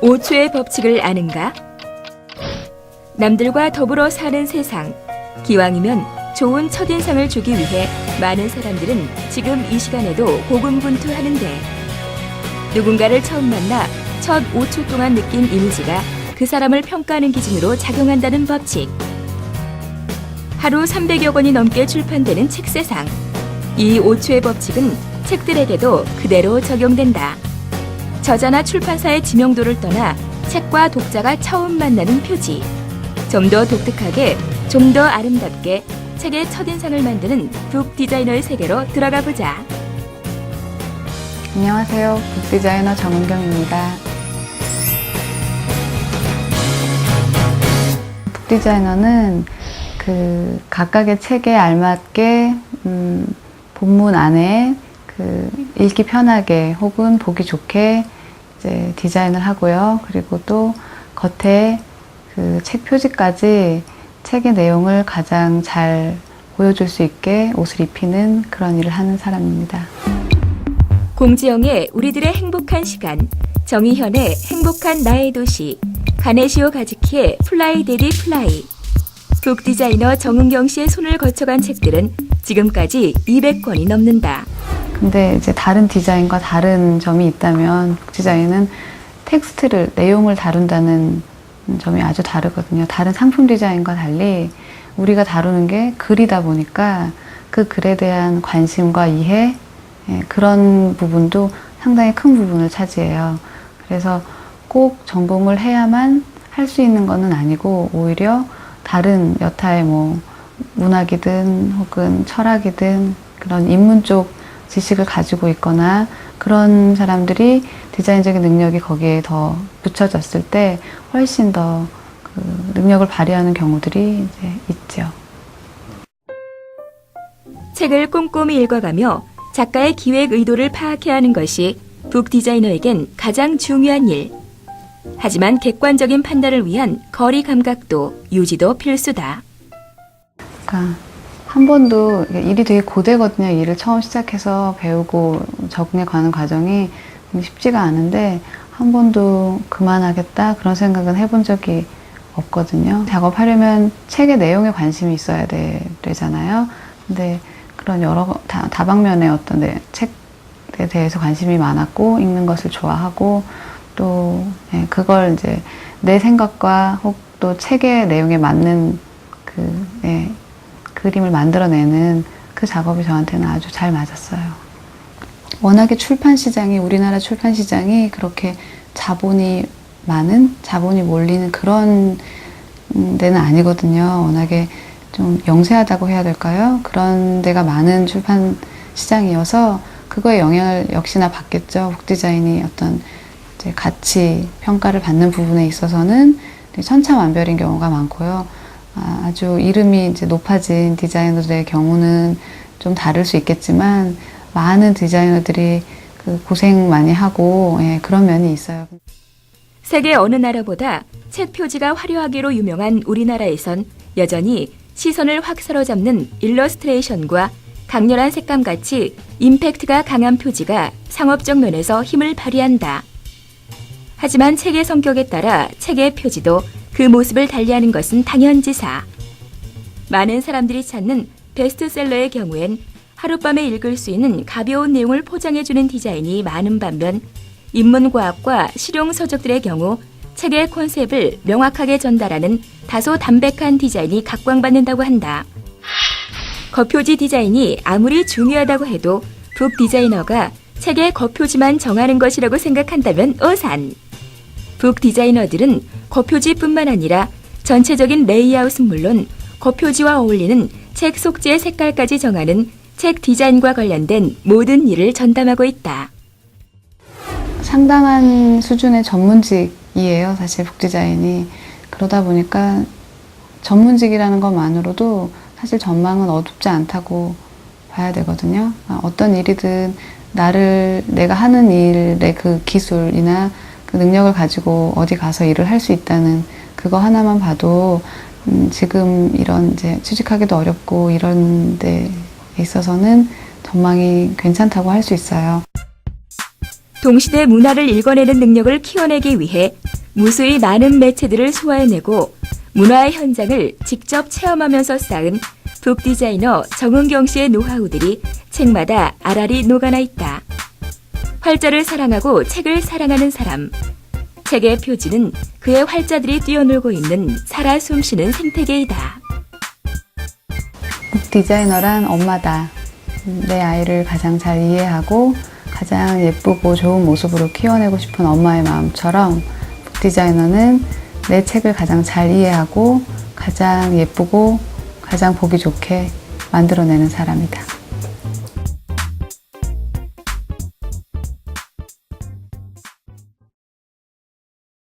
5초의 법칙을 아는가? 남들과 더불어 사는 세상. 기왕이면 좋은 첫인상을 주기 위해 많은 사람들은 지금 이 시간에도 고군분투하는데, 누군가를 처음 만나 첫 5초 동안 느낀 이미지가 그 사람을 평가하는 기준으로 작용한다는 법칙. 하루 300여 권이 넘게 출판되는 책 세상. 이 5초의 법칙은 책들에게도 그대로 적용된다. 저자나 출판사의 지명도를 떠나 책과 독자가 처음 만나는 표지. 좀 더 독특하게, 좀 더 아름답게 책의 첫인상을 만드는 북 디자이너의 세계로 들어가 보자. 안녕하세요. 북 디자이너 정은경입니다. 북 디자이너는 각각의 책에 알맞게 본문 안에 읽기 편하게 혹은 보기 좋게 이제 디자인을 하고요. 그리고 또 겉에 책 표지까지 책의 내용을 가장 잘 보여줄 수 있게 옷을 입히는 그런 일을 하는 사람입니다. 공지영의 우리들의 행복한 시간, 정희현의 행복한 나의 도시, 가네시오 가즈키의 플라이 데디 플라이. 북 디자이너 정은경 씨의 손을 거쳐간 책들은 지금까지 200권이 넘는다. 근데 이제 다른 디자인과 다른 점이 있다면 북 디자인은 텍스트를, 내용을 다룬다는 점이 아주 다르거든요. 다른 상품 디자인과 달리 우리가 다루는 게 글이다 보니까 그 글에 대한 관심과 이해, 그런 부분도 상당히 큰 부분을 차지해요. 그래서 꼭 전공을 해야만 할 수 있는 거는 아니고, 오히려 다른 여타의 문학이든 혹은 철학이든 그런 인문 쪽 지식을 가지고 있거나 그런 사람들이 디자인적인 능력이 거기에 더 붙여졌을 때 훨씬 더 능력을 발휘하는 경우들이 이제 있죠. 책을 꼼꼼히 읽어가며 작가의 기획 의도를 파악해야 하는 것이 북 디자이너에겐 가장 중요한 일. 하지만 객관적인 판단을 위한 거리 감각도 유지도 필수다. 그러니까 한 번도 일이 되게 고되거든요. 일을 처음 시작해서 배우고 적응해 가는 과정이 쉽지가 않은데 한 번도 그만하겠다 그런 생각은 해본 적이 없거든요. 작업하려면 책의 내용에 관심이 있어야 되잖아요. 근데 그런 여러 다방면의 어떤 책에 대해서 관심이 많았고, 읽는 것을 좋아하고, 또 그걸 이제 내 생각과 혹 또 책의 내용에 맞는 그림을 만들어내는 그 작업이 저한테는 아주 잘 맞았어요. 워낙에 우리나라 출판 시장이 그렇게 자본이 몰리는 그런 데는 아니거든요. 워낙에 좀 영세하다고 해야 될까요? 그런 데가 많은 출판 시장이어서 그거에 영향을 역시나 받겠죠. 북 디자인이 어떤 이제 가치 평가를 받는 부분에 있어서는 천차만별인 경우가 많고요. 아주 이름이 이제 높아진 디자이너들의 경우는 좀 다를 수 있겠지만, 많은 디자이너들이 고생 많이 하고 그런 면이 있어요. 세계 어느 나라보다 책 표지가 화려하기로 유명한 우리나라에선 여전히 시선을 확 사로잡는 일러스트레이션과 강렬한 색감같이 임팩트가 강한 표지가 상업적 면에서 힘을 발휘한다. 하지만 책의 성격에 따라 책의 표지도 그 모습을 달리하는 것은 당연지사. 많은 사람들이 찾는 베스트셀러의 경우엔 하룻밤에 읽을 수 있는 가벼운 내용을 포장해주는 디자인이 많은 반면, 인문과학과 실용서적들의 경우 책의 콘셉트를 명확하게 전달하는 다소 담백한 디자인이 각광받는다고 한다. 겉표지 디자인이 아무리 중요하다고 해도 북 디자이너가 책의 겉표지만 정하는 것이라고 생각한다면 오산. 북 디자이너들은 겉표지뿐만 아니라 전체적인 레이아웃은 물론 겉표지와 어울리는 책 속지의 색깔까지 정하는 책 디자인과 관련된 모든 일을 전담하고 있다. 상당한 수준의 전문직이에요, 사실 북 디자인이. 그러다 보니까 전문직이라는 것만으로도 사실 전망은 어둡지 않다고 봐야 되거든요. 어떤 일이든 내가 하는 일의 그 기술이나 그 능력을 가지고 어디 가서 일을 할 수 있다는 그거 하나만 봐도 지금 이런 이제 취직하기도 어렵고 이런 데 있어서는 전망이 괜찮다고 할 수 있어요. 동시대 문화를 읽어내는 능력을 키워내기 위해 무수히 많은 매체들을 소화해내고 문화의 현장을 직접 체험하면서 쌓은 북 디자이너 정은경 씨의 노하우들이 책마다 알알이 녹아나 있다. 활자를 사랑하고 책을 사랑하는 사람. 책의 표지는 그의 활자들이 뛰어놀고 있는 살아 숨쉬는 생태계이다. 북 디자이너란 엄마다. 내 아이를 가장 잘 이해하고 가장 예쁘고 좋은 모습으로 키워내고 싶은 엄마의 마음처럼 북 디자이너는 내 책을 가장 잘 이해하고 가장 예쁘고 가장 보기 좋게 만들어내는 사람이다.